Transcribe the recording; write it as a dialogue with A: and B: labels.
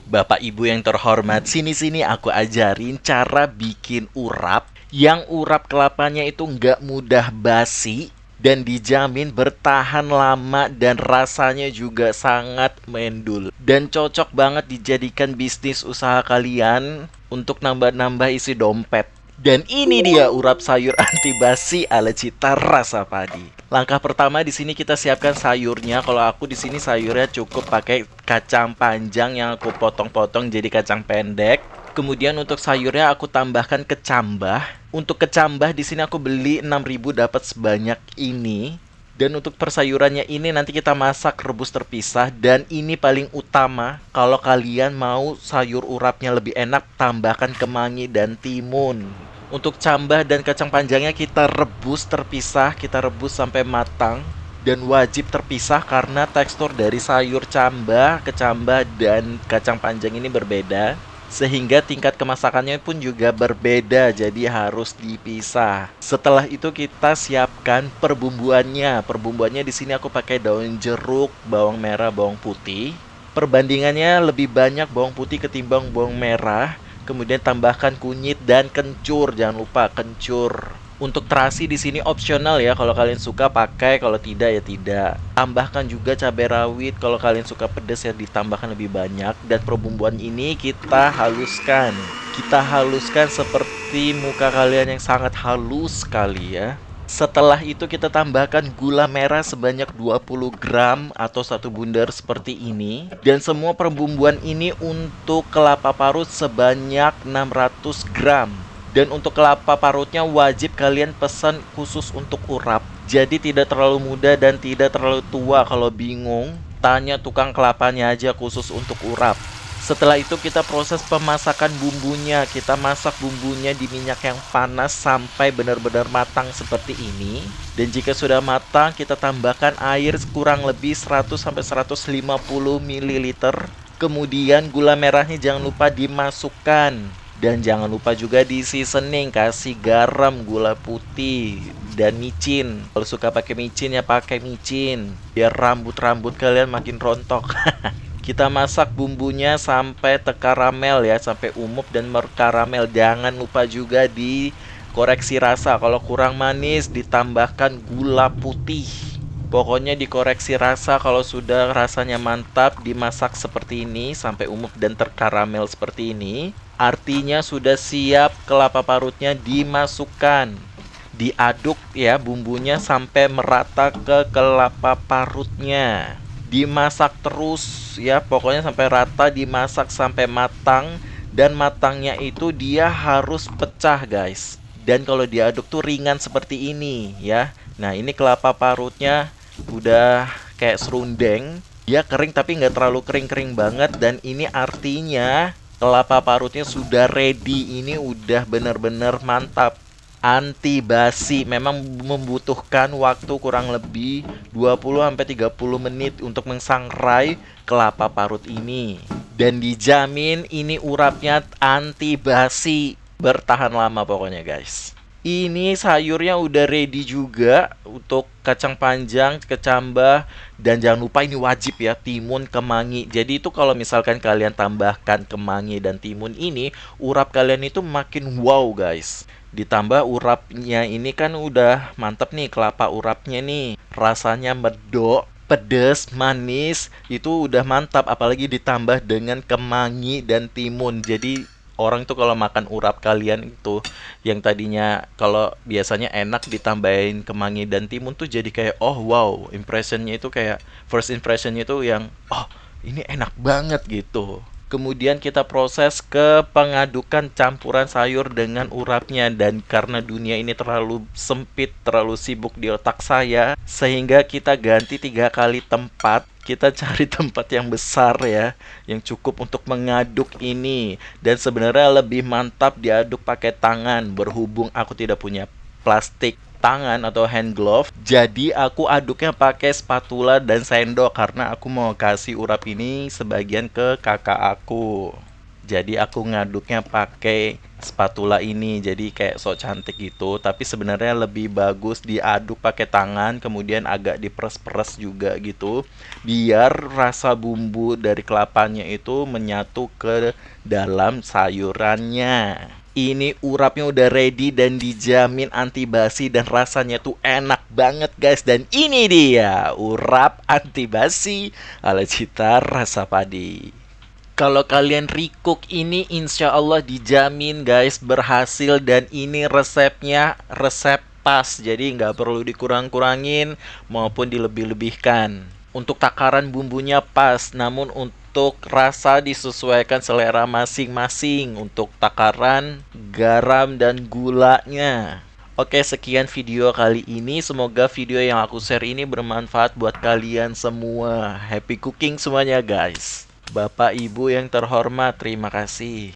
A: Bapak Ibu yang terhormat, sini-sini aku ajarin cara bikin urap. Yang urap kelapanya itu nggak mudah basi dan dijamin bertahan lama dan rasanya juga sangat mendul. Dan cocok banget dijadikan bisnis usaha kalian untuk nambah-nambah isi dompet. Dan ini dia urap sayur anti basi ala cita rasa padi. Langkah pertama di sini kita siapkan sayurnya. Kalau aku di sini sayurnya cukup pakai kacang panjang yang aku potong-potong jadi kacang pendek. Kemudian untuk sayurnya aku tambahkan kecambah. Untuk kecambah di sini aku beli 6.000 dapat sebanyak ini. Dan untuk persayurannya ini nanti kita masak rebus terpisah. Dan ini paling utama, kalau kalian mau sayur urapnya lebih enak, tambahkan kemangi dan timun. Untuk cambah dan kacang panjangnya kita rebus terpisah, kita rebus sampai matang. Dan wajib terpisah karena tekstur dari sayur cambah, kecambah, dan kacang panjang ini berbeda. Sehingga tingkat kemasakannya pun juga berbeda, jadi harus dipisah. Setelah itu kita siapkan perbumbuannya. Perbumbuannya di sini aku pakai daun jeruk, bawang merah, bawang putih. Perbandingannya lebih banyak bawang putih ketimbang bawang merah. Kemudian tambahkan kunyit dan kencur, jangan lupa kencur. Untuk terasi di sini opsional ya, kalau kalian suka pakai, kalau tidak ya tidak. Tambahkan juga cabai rawit, kalau kalian suka pedas ya ditambahkan lebih banyak. Dan perbumbuan ini kita haluskan. Kita haluskan seperti muka kalian yang sangat halus sekali ya. Setelah itu kita tambahkan gula merah sebanyak 20 gram atau satu bundar seperti ini. Dan semua perbumbuan ini untuk kelapa parut sebanyak 600 gram. Dan untuk kelapa parutnya wajib kalian pesan khusus untuk urap. Jadi tidak terlalu muda dan tidak terlalu tua. Kalau bingung, tanya tukang kelapanya aja khusus untuk urap. Setelah itu kita proses pemasakan bumbunya. Kita masak bumbunya di minyak yang panas sampai benar-benar matang seperti ini. Dan jika sudah matang, kita tambahkan air kurang lebih 100-150 ml. Kemudian gula merahnya jangan lupa dimasukkan. Dan jangan lupa juga di seasoning, kasih garam, gula putih, dan micin. Kalau suka pakai micin ya pakai micin, biar rambut-rambut kalian makin rontok. Kita masak bumbunya sampai terkaramel ya, sampai umub dan merkaramel. Jangan lupa juga dikoreksi rasa. Kalau kurang manis ditambahkan gula putih. Pokoknya dikoreksi rasa. Kalau sudah rasanya mantap, dimasak seperti ini sampai umub dan terkaramel seperti ini. Artinya sudah siap, kelapa parutnya dimasukkan. Diaduk ya bumbunya sampai merata ke kelapa parutnya. Dimasak terus ya, pokoknya sampai rata, dimasak sampai matang. Dan matangnya itu dia harus pecah guys. Dan kalau diaduk tuh ringan seperti ini ya. Nah ini kelapa parutnya udah kayak serundeng. Dia kering tapi nggak terlalu kering-kering banget. Dan ini artinya kelapa parutnya sudah ready. Ini udah bener-bener mantap. Anti basi. Memang membutuhkan waktu kurang lebih 20-30 menit untuk mengsangrai kelapa parut ini. Dan dijamin ini urapnya anti basi. Bertahan lama pokoknya guys. Ini sayurnya udah ready juga untuk kacang panjang, kecambah, dan jangan lupa ini wajib ya, timun, kemangi. Jadi itu kalau misalkan kalian tambahkan kemangi dan timun ini, urap kalian itu makin wow guys. Ditambah urapnya ini kan udah mantep nih, kelapa urapnya nih. Rasanya medok, pedes, manis, itu udah mantap. Apalagi ditambah dengan kemangi dan timun. Jadi orang tuh kalau makan urap kalian itu yang tadinya kalau biasanya enak ditambahin kemangi dan timun tuh jadi kayak oh wow, impressionnya itu kayak first impressionnya itu yang oh ini enak banget gitu. Kemudian kita proses ke pengadukan campuran sayur dengan urapnya. Dan karena dunia ini terlalu sempit, terlalu sibuk di otak saya, sehingga kita ganti 3 kali tempat. Kita cari tempat yang besar ya, yang cukup untuk mengaduk ini. Dan sebenarnya lebih mantap diaduk pakai tangan. Berhubung aku tidak punya plastik tangan atau hand glove, jadi aku aduknya pakai spatula dan sendok karena aku mau kasih urap ini sebagian ke kakak aku. Jadi aku ngaduknya pakai spatula ini. Jadi kayak sok cantik gitu. Tapi sebenarnya lebih bagus diaduk pakai tangan, kemudian agak diperes-peres juga gitu. Biar rasa bumbu dari kelapanya itu menyatu ke dalam sayurannya. Ini urapnya udah ready dan dijamin anti basi dan rasanya tuh enak banget guys. Dan ini dia urap anti basi ala Cita Rasa Padi. Kalau kalian recook ini insya Allah dijamin guys berhasil dan ini resepnya resep pas. Jadi nggak perlu dikurang-kurangin maupun dilebih-lebihkan. Untuk takaran bumbunya pas, namun untuk rasa disesuaikan selera masing-masing. Untuk takaran garam dan gulanya. Oke, sekian video kali ini. Semoga video yang aku share ini bermanfaat buat kalian semua. Happy cooking semuanya, guys. Bapak Ibu yang terhormat, terima kasih.